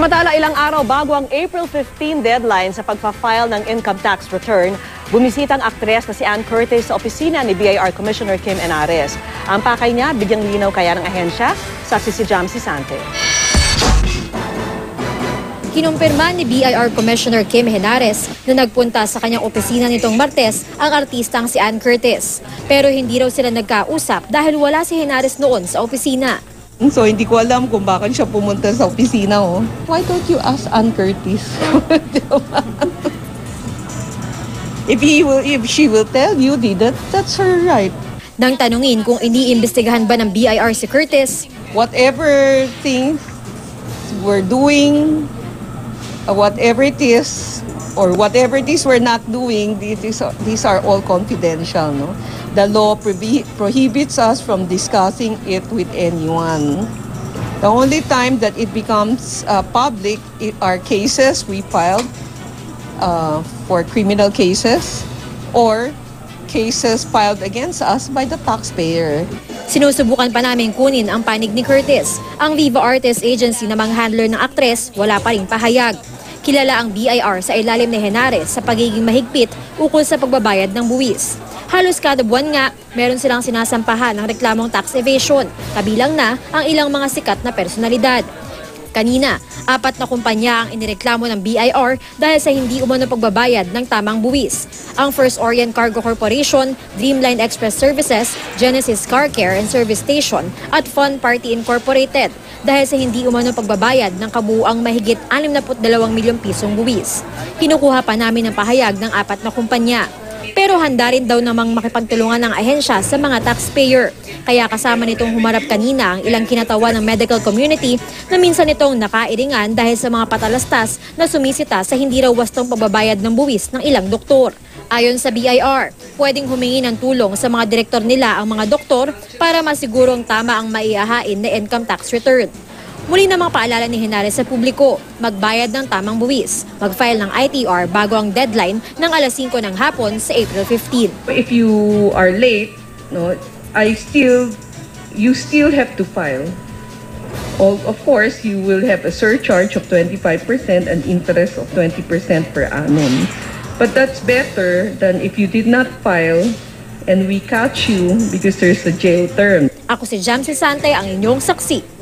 Samantala, ilang araw bago ang April 15 deadline sa pagpa-file ng income tax return, bumisita ang aktres na si Ann Curtis sa opisina ni BIR Commissioner Kim Henares. Ang pakay niya, bigyang linaw kaya ng ahensya, saksi si Jamsi Sante. Kinumpirma ni BIR Commissioner Kim Henares na nagpunta sa kanyang opisina nitong Martes ang artistang si Ann Curtis. Pero hindi raw sila nagkausap dahil wala si Henares noon sa opisina. So hindi ko alam kung bakit siya pumunta sa opisina. Oh. Why don't you ask Ann Curtis? if she will tell you, that's her right. Nang tanungin kung iniimbestigahan ba ng BIR si Curtis, whatever things we're doing, whatever it is, or whatever it is we're not doing, these are all confidential. No? The law prohibits us from discussing it with anyone. The only time that it becomes public are cases we filed for criminal cases or cases filed against us by the taxpayer. Sinusubukan pa namin kunin ang panig ni Curtis. Ang Viva Artists Agency namang handler ng aktres, wala pa ring pahayag. Kilala ang BIR sa ilalim ni Henares sa pagiging mahigpit ukol sa pagbabayad ng buwis. Halos kada buwan nga, meron silang sinasampahan ng reklamong tax evasion, kabilang na ang ilang mga sikat na personalidad. Kanina, 4 na kumpanya ang inireklamo ng BIR dahil sa hindi umano pagbabayad ng tamang buwis. Ang First Orient Cargo Corporation, Dreamline Express Services, Genesis Car Care and Service Station at Fun Party Incorporated dahil sa hindi umano pagbabayad ng kabuuang mahigit 62 milyong pisong buwis. Kinukuha pa namin ang pahayag ng 4 na kumpanya. Pero handa rin daw namang makipagtulungan ng ahensya sa mga taxpayer. Kaya kasama nitong humarap kanina ang ilang kinatawa ng medical community na minsan nitong nakairingan dahil sa mga patalastas na sumisita sa hindi raw wastong pagbabayad ng buwis ng ilang doktor. Ayon sa BIR, pwedeng humingi ng tulong sa mga direktor nila ang mga doktor para masigurong tama ang maiahain na income tax return. Muli namang paalala ni Henares sa publiko, magbayad ng tamang buwis, mag-file ng ITR bago ang deadline ng alas 5 ng hapon sa April 15. If you are late, no, you still have to file. Of course, you will have a surcharge of 25% and interest of 20% per annum. But that's better than if you did not file and we catch you because there's a jail term. Ako si Jamsi Sante, ang inyong saksi.